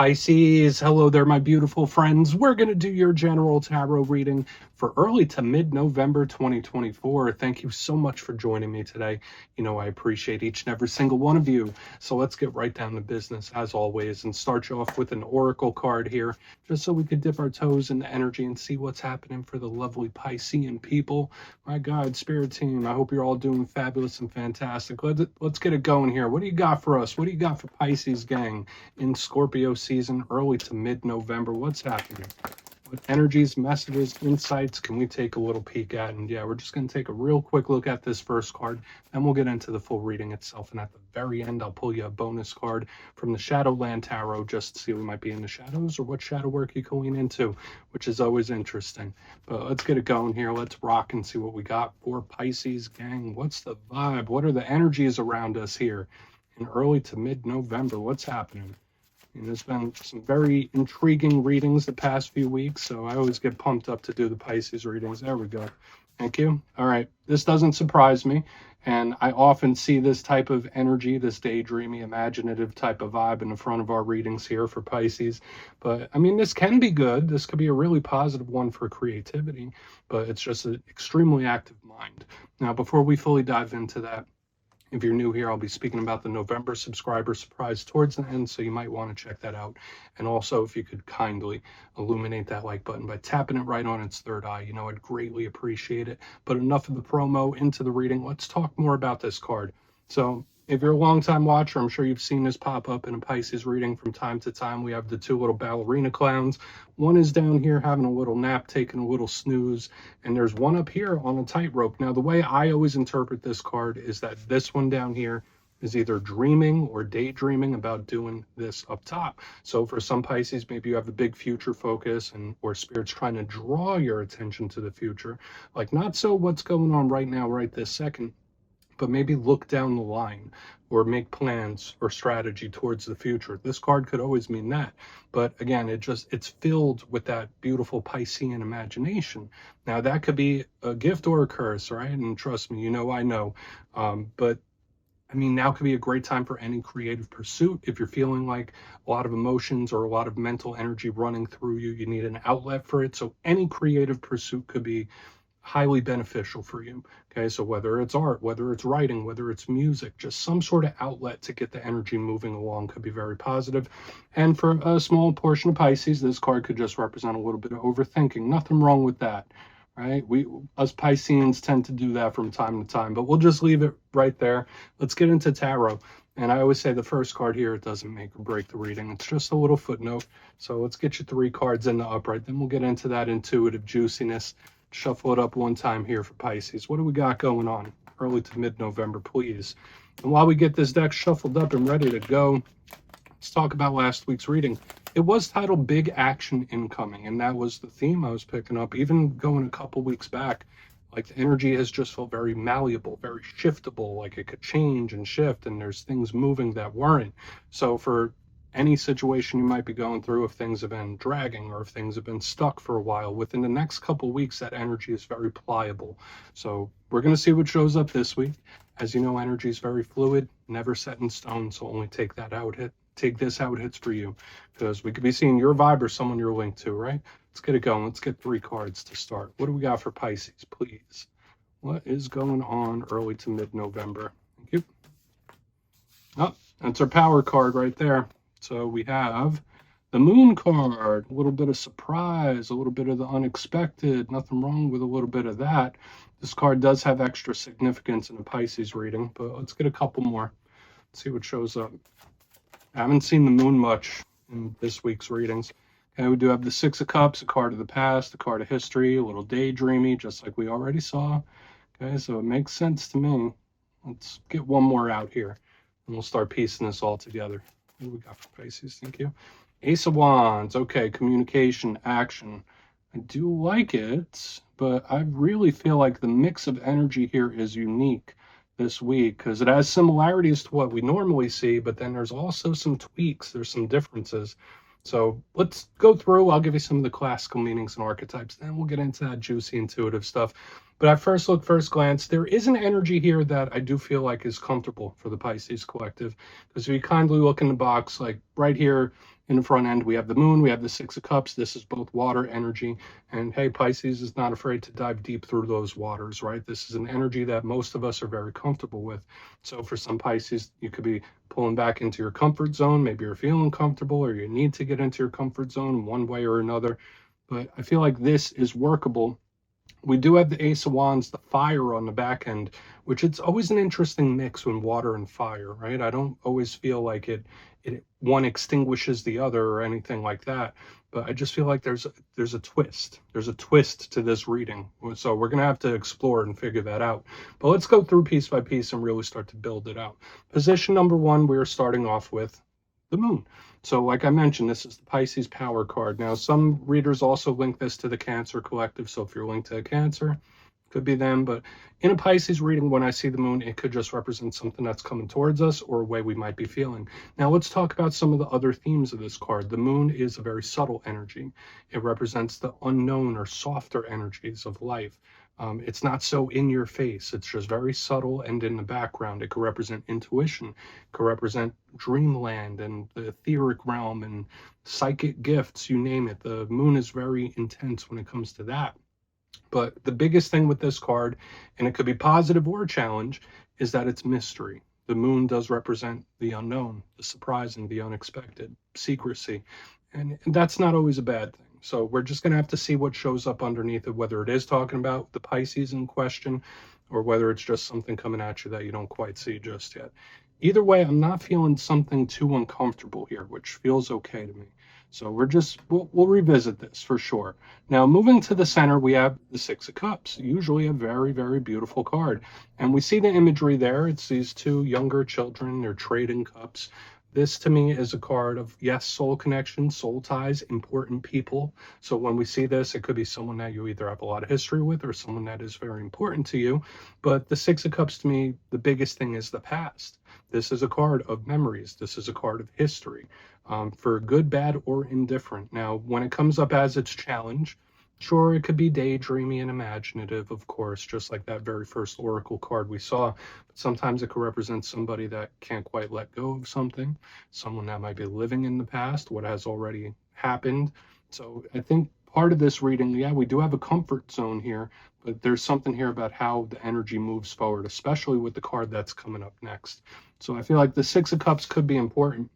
Pisces, hello there, my beautiful friends. We're going to do your general tarot reading for early to mid-November 2024. Thank you so much for joining me today. You know, I appreciate each and every single one of you. So let's get right down to business, as always, and start you off with an oracle card here, just so we could dip our toes in the energy and see what's happening for the lovely Piscean people. My God, Spirit team, I hope you're all doing fabulous and fantastic. Let's get it going here. What do you got for us? What do you got for Pisces, gang, in Scorpio season, early to mid-November? What's happening? What energies, messages, insights can we take a little peek at? And yeah, we're just going to take a real quick look at this first card, and we'll get into the full reading itself. And at the very end, I'll pull you a bonus card from the Shadowland Tarot, just to see what might be in the shadows or what shadow work you can lean into, which is always interesting. But let's get it going here. Let's rock and see what we got for Pisces, gang. What's the vibe? What are the energies around us here in early to mid-November? What's happening? And there's been some very intriguing readings the past few weeks, so I always get pumped up to do the Pisces readings. There we go. Thank you. All right. This doesn't surprise me, and I often see this type of energy, this daydreamy, imaginative type of vibe in the front of our readings here for Pisces. But, I mean, this can be good. This could be a really positive one for creativity, but it's just an extremely active mind. Now, before we fully dive into that, if you're new here, I'll be speaking about the November subscriber surprise towards the end, so you might want to check that out. And also, if you could kindly illuminate that like button by tapping it right on its third eye, you know, I'd greatly appreciate it. But enough of the promo, into the reading. Let's talk more about this card. So if you're a longtime watcher, I'm sure you've seen this pop up in a Pisces reading from time to time. We have the two little ballerina clowns. One is down here having a little nap, taking a little snooze, and there's one up here on a tightrope. Now, the way I always interpret this card is that this one down here is either dreaming or daydreaming about doing this up top. So for some Pisces, maybe you have a big future focus, and or Spirit's trying to draw your attention to the future. Like, not so what's going on right now, right this second, but maybe look down the line or make plans or strategy towards the future. This card could always mean that. But again, it's filled with that beautiful Piscean imagination. Now, that could be a gift or a curse, right? And trust me, you know, I know. But I mean, now could be a great time for any creative pursuit. If you're feeling like a lot of emotions or a lot of mental energy running through you, you need an outlet for it. So any creative pursuit could be highly beneficial for you. Okay, so whether it's art, whether it's writing, whether it's music, just some sort of outlet to get the energy moving along could be very positive. And for a small portion of Pisces, this card could just represent a little bit of overthinking. Nothing wrong with that, right? Us Pisceans tend to do that from time to time, but we'll just leave it right there. Let's get into tarot. And I always say the first card here, it doesn't make or break the reading. It's just a little footnote. So let's get you 3 cards in the upright. Then we'll get into that intuitive juiciness. Shuffle it up one time here for Pisces. What do we got going on early to mid-November, please? And while we get this deck shuffled up and ready to go, let's talk about last week's reading. It was titled Big Action Incoming, and that was the theme I was picking up. Even going a couple weeks back, like, the energy has just felt very malleable, very shiftable, like it could change and shift, and there's things moving that weren't. So for any situation you might be going through, if things have been dragging or if things have been stuck for a while, within the next couple weeks, that energy is very pliable. So we're going to see what shows up this week. As you know, energy is very fluid, never set in stone. So only take this how it hits for you, because we could be seeing your vibe or someone you're linked to, right? Let's get it going. Let's get 3 cards to start. What do we got for Pisces, please? What is going on early to mid-November? Thank you. Oh, that's our power card right there. So we have the Moon card, a little bit of surprise, a little bit of the unexpected. Nothing wrong with a little bit of that. This card does have extra significance in a Pisces reading, but let's get a couple more. Let's see what shows up. I haven't seen the Moon much in this week's readings. Okay, we do have the 6 of Cups, a card of the past, a card of history, a little daydreamy, just like we already saw. Okay, so it makes sense to me. Let's get one more out here, and we'll start piecing this all together. What do we got for Pisces? Thank you. Ace of Wands. Okay, communication, action. I do like it, but I really feel like the mix of energy here is unique this week, because it has similarities to what we normally see, but then there's also some tweaks. There's some differences. So let's go through. I'll give you some of the classical meanings and archetypes, then we'll get into that juicy intuitive stuff. But at first look, first glance, there is an energy here that I do feel like is comfortable for the Pisces collective. Because if you kindly look in the box, like right here In the front end, we have the moon, we have the Six of Cups. This is both water energy. And hey, Pisces is not afraid to dive deep through those waters, right? This is an energy that most of us are very comfortable with. So for some Pisces, you could be pulling back into your comfort zone. Maybe you're feeling comfortable or you need to get into your comfort zone one way or another. But I feel like this is workable. We do have the Ace of Wands, the fire on the back end, which it's always an interesting mix when water and fire, right? I don't always feel like it one extinguishes the other or anything like that, but I just feel like there's a twist. There's a twist to this reading. So we're going to have to explore and figure that out. But let's go through piece by piece and really start to build it out. Position number 1, we are starting off with the moon. So like I mentioned, this is the Pisces power card. Now, some readers also link this to the Cancer collective. So if you're linked to a Cancer, could be them. But in a Pisces reading, when I see the moon, it could just represent something that's coming towards us or a way we might be feeling. Now, let's talk about some of the other themes of this card. The moon is a very subtle energy. It represents the unknown or softer energies of life. It's not so in your face. It's just very subtle and in the background. It could represent intuition, it could represent dreamland and the etheric realm and psychic gifts, you name it. The moon is very intense when it comes to that. But the biggest thing with this card, and it could be positive or a challenge, is that it's mystery. The moon does represent the unknown, the surprising, the unexpected, secrecy. And that's not always a bad thing. So we're just going to have to see what shows up underneath it, whether it is talking about the Pisces in question or whether it's just something coming at you that you don't quite see just yet. Either way, I'm not feeling something too uncomfortable here, which feels okay to me. So we'll revisit this for sure. Now, moving to the center, we have the Six of Cups, usually a very, very beautiful card. And we see the imagery there. It's these two younger children, they're trading cups. This to me is a card of, yes, soul connection, soul ties, important people. So when we see this, it could be someone that you either have a lot of history with or someone that is very important to you. But the Six of Cups to me, the biggest thing is the past. This is a card of memories. This is a card of history, for good, bad, or indifferent. Now, when it comes up as its challenge, sure, it could be daydreamy and imaginative, of course, just like that very first Oracle card we saw. But sometimes it could represent somebody that can't quite let go of something, someone that might be living in the past, what has already happened. So I think part of this reading, yeah, we do have a comfort zone here, but there's something here about how the energy moves forward, especially with the card that's coming up next. So I feel like the Six of Cups could be important.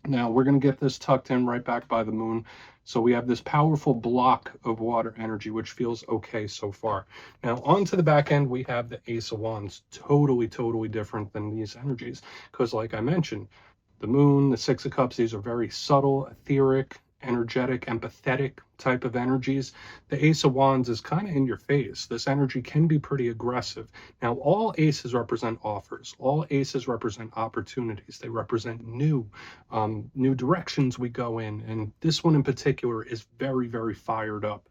Now we're going to get this tucked in right back by the moon. So we have this powerful block of water energy, which feels okay so far. Now onto the back end, we have the Ace of Wands, totally, totally different than these energies. Because like I mentioned, the moon, the Six of Cups, these are very subtle, etheric, energetic, empathetic type of energies. The Ace of Wands is kind of in your face. This energy can be pretty aggressive. Now, all aces represent offers. All aces represent opportunities. They represent new directions we go in. And this one in particular is very, very fired up.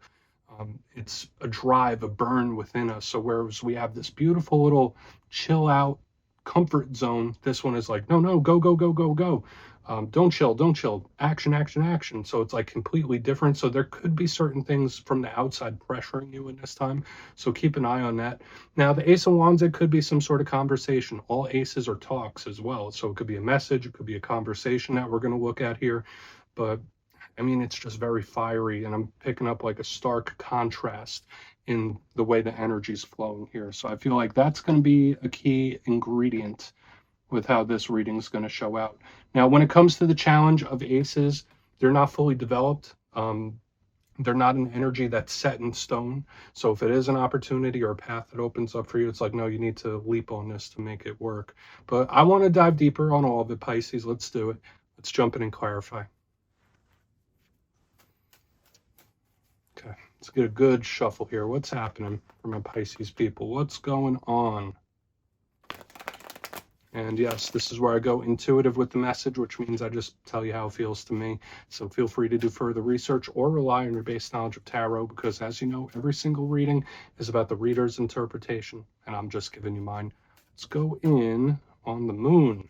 It's a drive, a burn within us. So whereas we have this beautiful little chill out comfort zone, this one is like, no, go, go, go, go, go. Don't chill, action, action, action. So it's like completely different. So there could be certain things from the outside pressuring you in this time. So keep an eye on that. Now, the Ace of Wands, it could be some sort of conversation. All aces are talks as well. So it could be a message, it could be a conversation that we're going to look at here. But I mean, it's just very fiery, and I'm picking up like a stark contrast in the way the energy's flowing here. So I feel like that's going to be a key ingredient with how this reading is going to show out. Now, when it comes to the challenge of aces, they're not fully developed. They're not an energy that's set in stone. So if it is an opportunity or a path that opens up for you, it's like, no, you need to leap on this to make it work. But I want to dive deeper on all of it, Pisces. Let's do it. Let's jump in and clarify. Okay, let's get a good shuffle here. What's happening for my Pisces people? What's going on? And yes, this is where I go intuitive with the message, which means I just tell you how it feels to me. So feel free to do further research or rely on your base knowledge of tarot, because as you know, every single reading is about the reader's interpretation, and I'm just giving you mine. Let's go in on the moon.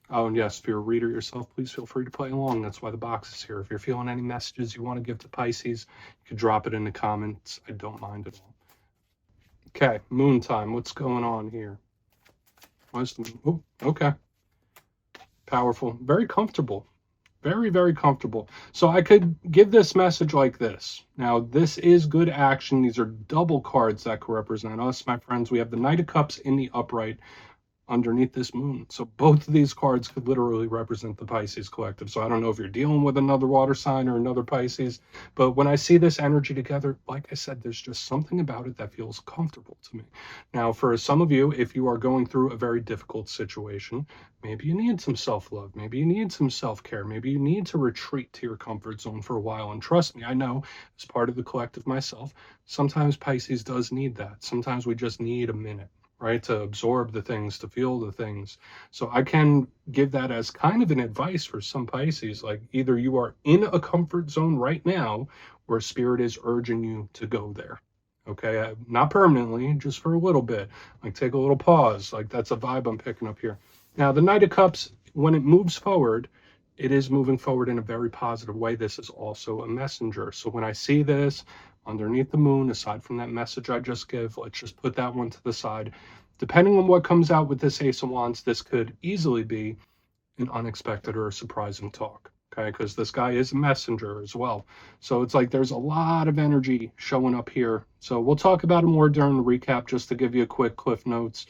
Oh, and yes, if you're a reader yourself, please feel free to play along. That's why the box is here. If you're feeling any messages you want to give to Pisces, you can drop it in the comments. I don't mind at all. Okay, moon time. What's going on here? Where's the moon? Oh, okay. Powerful, very comfortable. Very, very comfortable. So I could give this message like this. Now, this is good action. These are double cards that could represent us, my friends. We have the Knight of Cups in the upright underneath this moon. So both of these cards could literally represent the Pisces collective. So I don't know if you're dealing with another water sign or another Pisces, but when I see this energy together, like I said, there's just something about it that feels comfortable to me. Now, for some of you, if you are going through a very difficult situation, maybe you need some self-love, maybe you need some self-care, maybe you need to retreat to your comfort zone for a while. And trust me, I know as part of the collective myself, sometimes Pisces does need that. Sometimes we just need a minute, right, to absorb the things, to feel the things. So I can give that as kind of an advice for some Pisces, like either you are in a comfort zone right now or spirit is urging you to go there. Okay, not permanently, just for a little bit, like take a little pause. Like that's a vibe I'm picking up here. Now the Knight of Cups, when it moves forward, it is moving forward in a very positive way. This is also a messenger. So when I see this underneath the moon, aside from that message I just gave, let's just put that one to the side. Depending on what comes out with this Ace of Wands, this could easily be an unexpected or a surprising talk. Okay, because this guy is a messenger as well. So it's like there's a lot of energy showing up here. So we'll talk about it more during the recap, just to give you a quick cliff notes.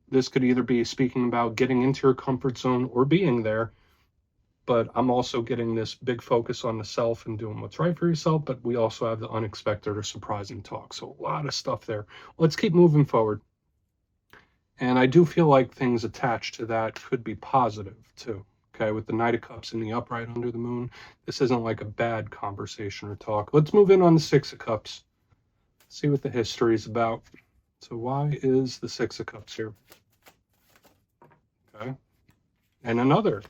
This could either be speaking about getting into your comfort zone or being there, but I'm also getting this big focus on the self and doing what's right for yourself. But we also have the unexpected or surprising talk. So a lot of stuff there. Let's keep moving forward. And I do feel like things attached to that could be positive too. Okay, with the Knight of Cups in the upright under the moon, this isn't like a bad conversation or talk. Let's move in on the Six of Cups. See what the history is about. So why is the Six of Cups here? Okay, and another.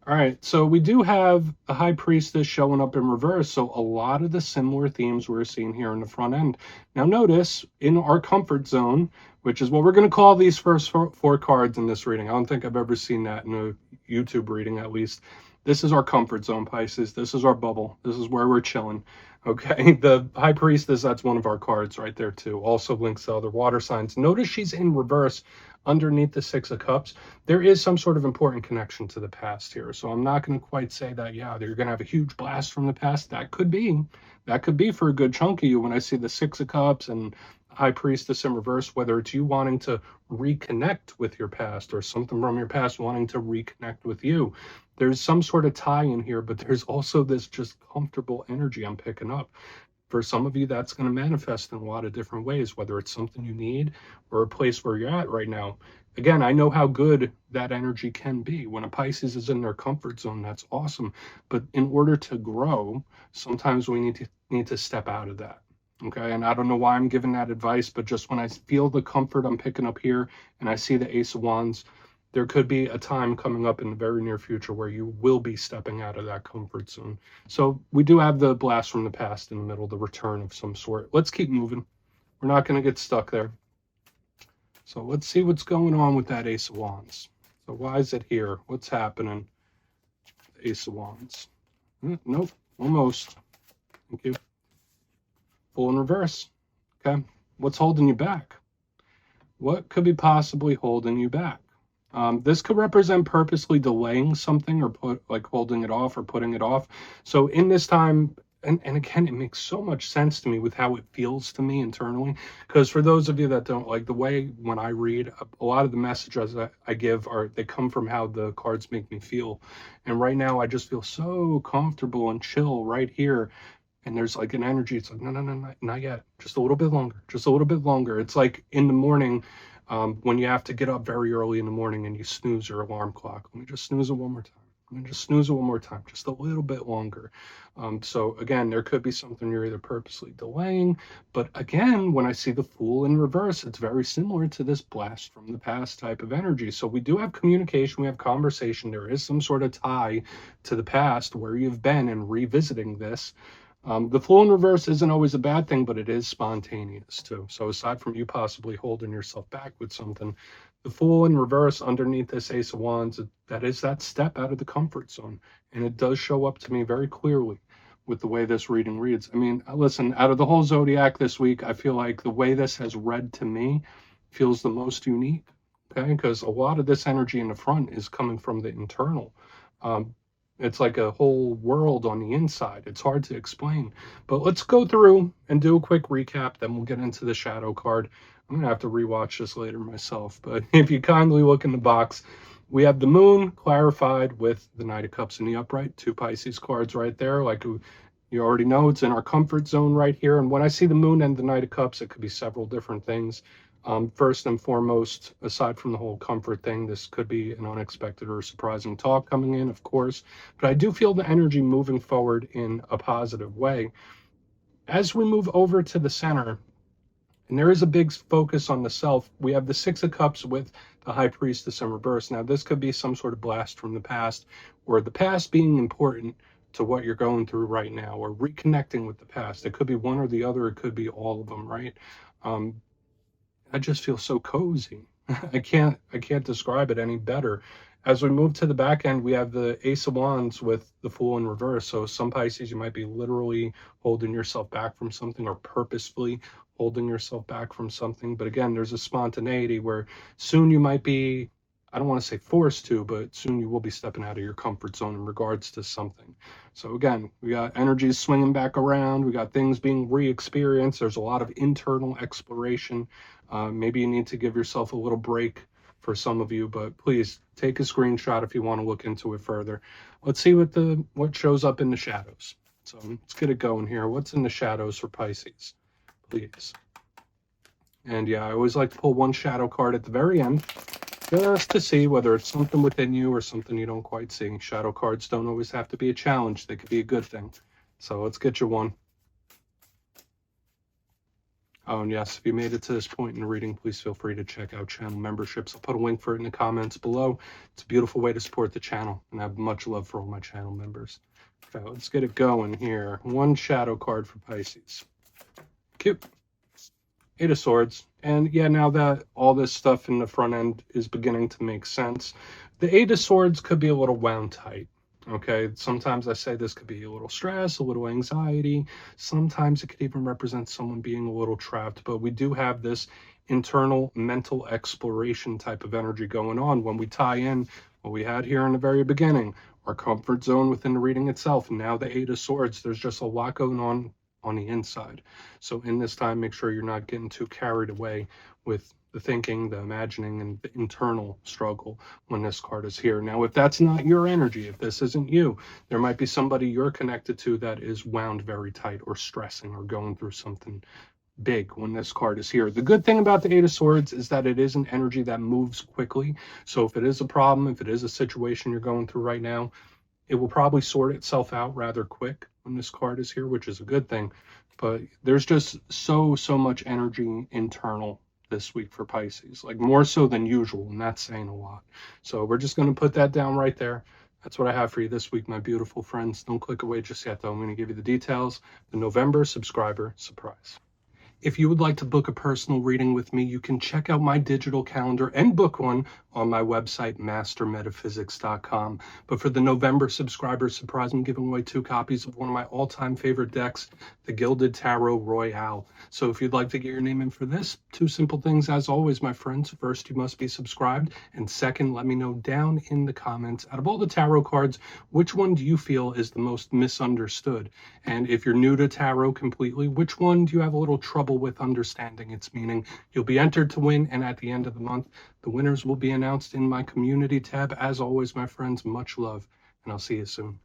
All right, so we do have the High Priestess showing up in reverse, so a lot of the similar themes we're seeing here in the front end. Now notice, in our comfort zone, which is what we're going to call these first four cards in this reading. I don't think I've ever seen that in a YouTube reading, at least. This is our comfort zone, Pisces. This is our bubble. This is where we're chilling. Okay, the High Priestess, that's one of our cards right there too. Also links to other water signs. Notice she's in reverse underneath the Six of Cups. There is some sort of important connection to the past here. So I'm not going to quite say that, yeah, you're going to have a huge blast from the past. That could be for a good chunk of you when I see the Six of Cups and High Priestess in reverse, whether it's you wanting to reconnect with your past or something from your past wanting to reconnect with you. There's some sort of tie in here, but there's also this just comfortable energy I'm picking up. For some of you, that's going to manifest in a lot of different ways, whether it's something you need or a place where you're at right now. Again, I know how good that energy can be. When a Pisces is in their comfort zone, that's awesome. But in order to grow, sometimes we need to step out of that. Okay, and I don't know why I'm giving that advice, but just when I feel the comfort I'm picking up here and I see the Ace of Wands, there could be a time coming up in the very near future where you will be stepping out of that comfort zone. So we do have the blast from the past in the middle, the return of some sort. Let's keep moving. We're not going to get stuck there. So let's see what's going on with that Ace of Wands. So why is it here? What's happening? Ace of Wands. Nope, almost. Thank you. Full in reverse. Okay, what's holding you back? What could be possibly holding you back? This could represent purposely delaying something or holding it off or putting it off. So in this time, and again, it makes so much sense to me with how it feels to me internally. Because for those of you that don't, like the way when I read, a lot of the messages I give they come from how the cards make me feel. And right now I just feel so comfortable and chill right here. And there's like an energy. It's like, no, not yet. Just a little bit longer. Just a little bit longer. It's like in the morning, when you have to get up very early in the morning and you snooze your alarm clock. Let me just snooze it one more time. Let me just snooze it one more time. Just a little bit longer. So again, there could be something you're either purposely delaying. But again, when I see the Fool in reverse, it's very similar to this blast from the past type of energy. So we do have communication. We have conversation. There is some sort of tie to the past where you've been and revisiting this. The Fool in reverse isn't always a bad thing, but it is spontaneous too. So aside from you possibly holding yourself back with something, the Fool in reverse underneath this Ace of Wands, that is that step out of the comfort zone. And it does show up to me very clearly with the way this reading reads. I mean, listen, out of the whole Zodiac this week, I feel like the way this has read to me feels the most unique. okay? Because a lot of this energy in the front is coming from the internal. Um, it's like a whole world on the inside. It's hard to explain. But let's go through and do a quick recap, then we'll get into the shadow card. I'm going to have to rewatch this later myself. But if you kindly look in the box, we have the moon clarified with the Knight of Cups in the upright, 2 Pisces cards right there. Like you already know, it's in our comfort zone right here. And when I see the moon and the Knight of Cups, it could be several different things. First and foremost, aside from the whole comfort thing, this could be an unexpected or surprising talk coming in, of course. But I do feel the energy moving forward in a positive way. As we move over to the center, and there is a big focus on the self, we have the 6 of Cups with the High Priestess in reverse. Now, this could be some sort of blast from the past, or the past being important to what you're going through right now, or reconnecting with the past. It could be one or the other. It could be all of them, right? I just feel so cozy. I can't describe it any better. As we move to the back end, we have the Ace of Wands with the Fool in reverse. So some Pisces, you might be literally holding yourself back from something, or purposefully holding yourself back from something. But again, there's a spontaneity where soon you might be, I don't want to say forced to, but soon you will be stepping out of your comfort zone in regards to something. So again, we got energies swinging back around. We got things being re-experienced. There's a lot of internal exploration. Maybe you need to give yourself a little break for some of you, but please take a screenshot if you want to look into it further. Let's see what shows up in the shadows. So let's get it going here. What's in the shadows for Pisces, please? And yeah, I always like to pull one shadow card at the very end, just to see whether it's something within you or something you don't quite see. Shadow cards don't always have to be a challenge. They could be a good thing. So let's get you one. Oh, and yes, if you made it to this point in the reading, please feel free to check out channel memberships. I'll put a link for it in the comments below. It's a beautiful way to support the channel, and I have much love for all my channel members. Okay, let's get it going here. One shadow card for Pisces. Cute. 8 of Swords. And yeah, now that all this stuff in the front end is beginning to make sense, the 8 of Swords could be a little wound tight. Okay, sometimes I say this could be a little stress, a little anxiety. Sometimes it could even represent someone being a little trapped, but we do have this internal mental exploration type of energy going on when we tie in what we had here in the very beginning, our comfort zone within the reading itself. And now the 8 of Swords, there's just a lot going on the inside. So in this time, make sure you're not getting too carried away with the thinking, the imagining, and the internal struggle when this card is here. Now, if that's not your energy, if this isn't you, there might be somebody you're connected to that is wound very tight or stressing or going through something big when this card is here. The good thing about the 8 of Swords is that it is an energy that moves quickly. So if it is a problem, if it is a situation you're going through right now, it will probably sort itself out rather quick when this card is here, which is a good thing. But there's just so much energy internal this week for Pisces, like more so than usual, and that's saying a lot. So we're just going to put that down right there. That's what I have for you this week, my beautiful friends. Don't click away just yet, though. I'm going to give you the details. The November subscriber surprise. If you would like to book a personal reading with me, you can check out my digital calendar and book one on my website, mastermetaphysics.com. But for the November subscriber surprise, I'm giving away 2 copies of one of my all-time favorite decks, the Gilded Tarot Royale. So if you'd like to get your name in for this, 2 simple things as always, my friends. First, you must be subscribed. And second, let me know down in the comments, out of all the tarot cards, which one do you feel is the most misunderstood? And if you're new to tarot completely, which one do you have a little trouble with understanding its meaning? You'll be entered to win, and at the end of the month, the winners will be announced in my community tab. As always, my friends, much love, and I'll see you soon.